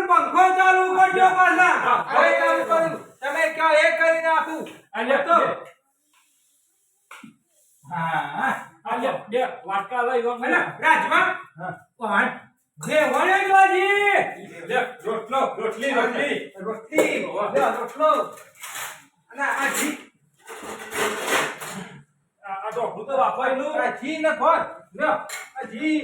પંખો ચાલુ કરજો પાછા ચાલુ કરું તમે કયો એ કરી નાખું અને તો હા આજે બે વાટકા લઈ લો અને રાજમાં કોણ જે વણેજવાજી લે રોટલો રોટલી રોટલી રોટલી લે રોટલો અને આ જી આ તો હું તો વાપરનું આ જી ને ફોન લે આ જી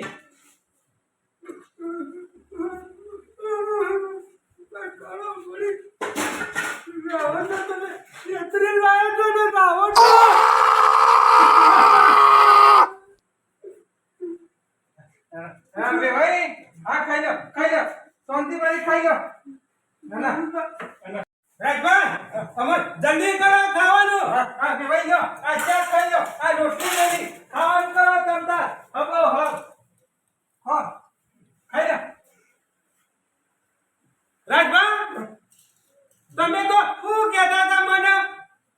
જલ્દી કરો ખાવાનું આ ચા ખાઈ લો આ રોટલી જલ્દી ખાવાનું કરો તમતા હબો હબ હા ખાઈ લો રાજભા તમે તો શું કહેતા હતા મને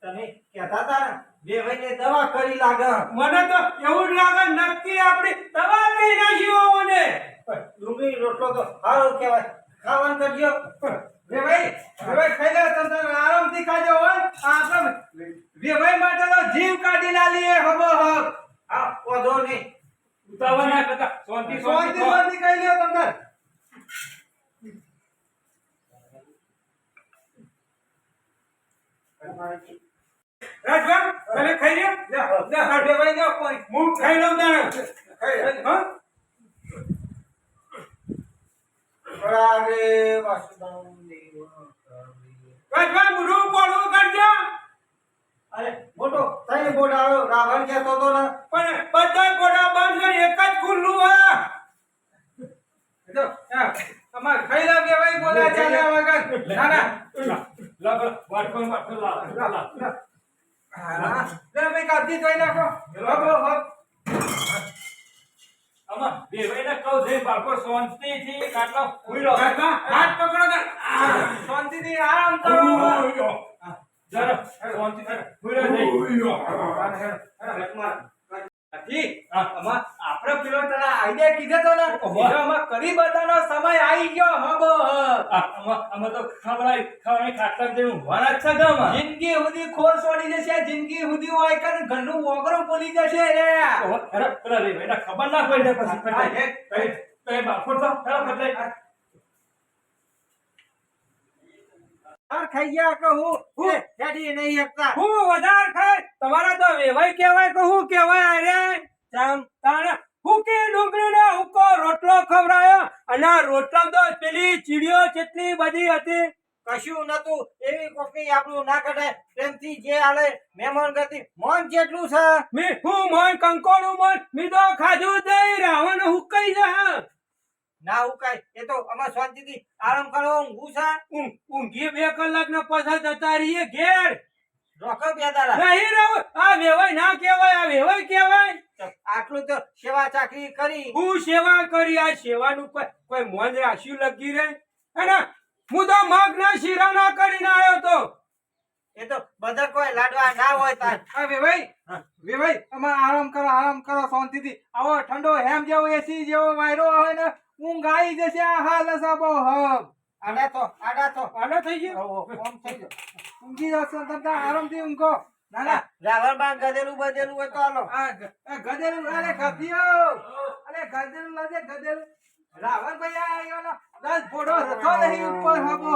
તમે કહેતા હતા ને બે ભાઈને દવા કરી લાગે મને તો એવું જ લાગે નક્કી આપણી દવા લઈ નાખ્યો મને ડુંગળી રોટલો તો સારો કહેવાય ખાવાનું કરજો બે ભાઈ ખાઈ લે તમે આરામથી ખાજો હોય આપણે બે ભાઈ માટે તો જીવ કાઢી લાલીએ હબો હબ હા ઓધો નહીં ઉતાવળ ના કરતા શાંતિ શાંતિ ખાઈ લ્યો તમે રાજભા તમે ખાઈ લ્યો લે બે ભાઈ લ્યો કોઈ હું ખાઈ લઉં તારે ખાઈ હા રાગે વાસુદેવ રાજભા મુરું પડવું કરજો અરે મોટો તઈ બોડાળો રાવણ કહેતો તો ને પણ બધા ગોડા બંધ કરી એક જ ખુલ્લું હા જો અમાર ખાઈ લો કે ભાઈ બોલા ચાલ્યા વગર ના ના લા વાટકો લા લે ભાઈ કાઢી જોઈ નાખો હબો હબ અમાર બે ભાઈને કહું છે બાળકો શાંતિથી કાટલો ઉઈલો હાથ પકડો ને શાંતિથી આરામ કરો જરા શાંતિથી ઉઈલો આપણે પેલો તને આઈડિયા કીધો તો ને આમાં કરી બતાનો સમય આવી ગયો હબો આમાં તો ખવડાય ખાતર જેવું વરાજ છે ગામમાં જિંદગી સુધી ખોર છોડી જશે જિંદગી સુધી હોય કે ઘરનું વગરો બોલી જશે રે અરે પેલા રે ભાઈ ખબર ના પડી પછી કઈ બાપો તો એટલે ખાઈ ગયા કે હું ડેડી નહીં એકતા હું વધાર ખાય તમારા તો વેવાય કહેવાય કે હું કહેવાય અરે ચામ તાણે હુકી ડુંગળીને હુકો રોટલો ખવરાયો અને રોટલા તો પેલી ચીડીઓ કેટલી બધી હતી કશું નતું એવી કોકી આપણું ના કઢાય પ્રેમથી જે આલે મહેમાન ગતિ મોન જેટલું છે મી હું મોય કંકોડું મોય મી તો ખાધું દઈ રાવણ હુકાઈ જા ના ઉકાય એ તો અમે શાંતિથી આરામ કરો ઊંઘું છે ઊંઘી 2 કલાક ના પાછા જતા રહીએ ઘેર રોકો બે દાડા નહીં રહો આ વેવાય ના કહેવાય આ વેવાય કહેવાય આટલું તો સેવા ચાકરી કરી હું સેવા કરી આ સેવાનું કોઈ મોન રાખ્યું લગી રે અને હું તો મગ ના શીરા ના કરીને આવ્યો તો એ તો બધા કોઈ લાડવા ના હોય તાર આ વેવાઈ અમે આરામ કરો શાંતિથી આવો ઠંડો હેમ જેવો એસી જેવો વાયરો આવે ને ઊંઘ આવી જશે આ હાલ સાબો હબ આડા થઈ ગયો ઓમ થઈ ગયો ઊંઘી જશો તમે આરામથી ઊંઘો ના ના રાવણ બાન ગધેલું બધેલું હોય તો હાલો આ ગધેલું અરે ગધિયો અરે ગધેલું લાગે ગધેલું રાવણ ભાઈ આવ્યો ને 10 ફોટો રખો નહીં ઉપર હબો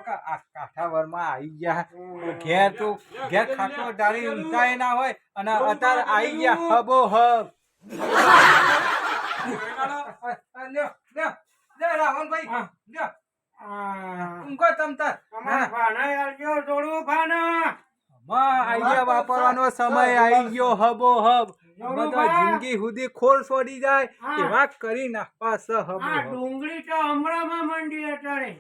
કાઠાવરમાં આવી ગયા ઘેર ખાટલો ડાળી ઊંચાઈ ના હોય અને અત્યારે આવી ગયા હબો હબ રાવણભાઈ વાપરવાનો સમય આવી ગયો હબો હબ જિંદગી સુધી ખોલ છોડી જાય એવા કરી નાખવા સ હબો ડુંગળી તો હમણાં મંડી અટાણે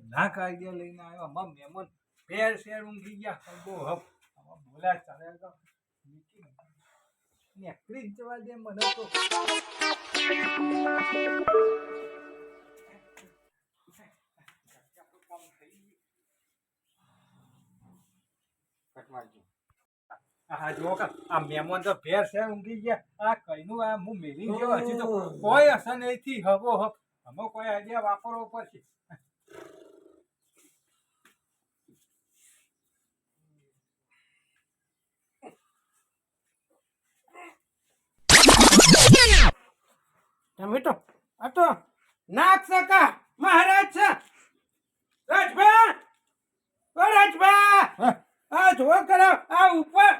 નાક આઈડિયા લઈને આવ્યો મહેમાન ફેર શેર ઊંઘી ગયા હબો હબ બોલ્યા ચાલે તો નેકરી જ જવા દે મને તો હા જો આ મહેમાન તો ભેર છે ઊંઘી ગયા આ કઈનું આ હું મેલી ગયો હજી તો કોઈ અસર નથી હબો હબ અમે કોઈ આઈડિયા વાપરવો પડશે તમે તો આ તો નાક સકા મહારાજ છે રાજભા ઓ રાજભા આ જો કરો આ ઉપર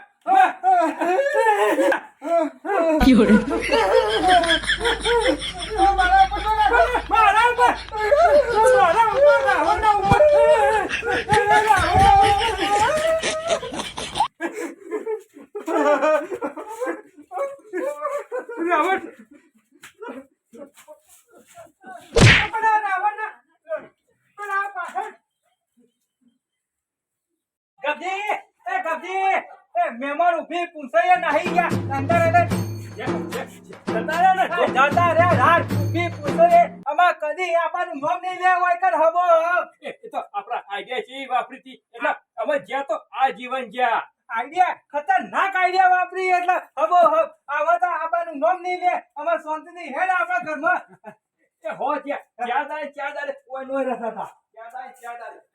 ગબજી એ ગબજી એ મહેમાન ઉભી પૂછાય નહીં ગયા અંદર અંદર જતા રે રાત ઉભી પૂછાય આમાં કદી આપણને નામ નહીં લે હોય કર હબો એ તો આપણા આઈડિયા છે વાપરીતી એટલે અમે જ્યાં તો આ જીવન જ્યાં આઈડિયા ખતરનાક આઈડિયા વાપરી એટલે હબો હબ આવા તો આપણનું નામ નહીં લે અમાર શાંતિથી હેડ આપણા ઘરમાં એ હો જ્યાં દાડે કોઈ નો રહેતા હતા ક્યાં દાય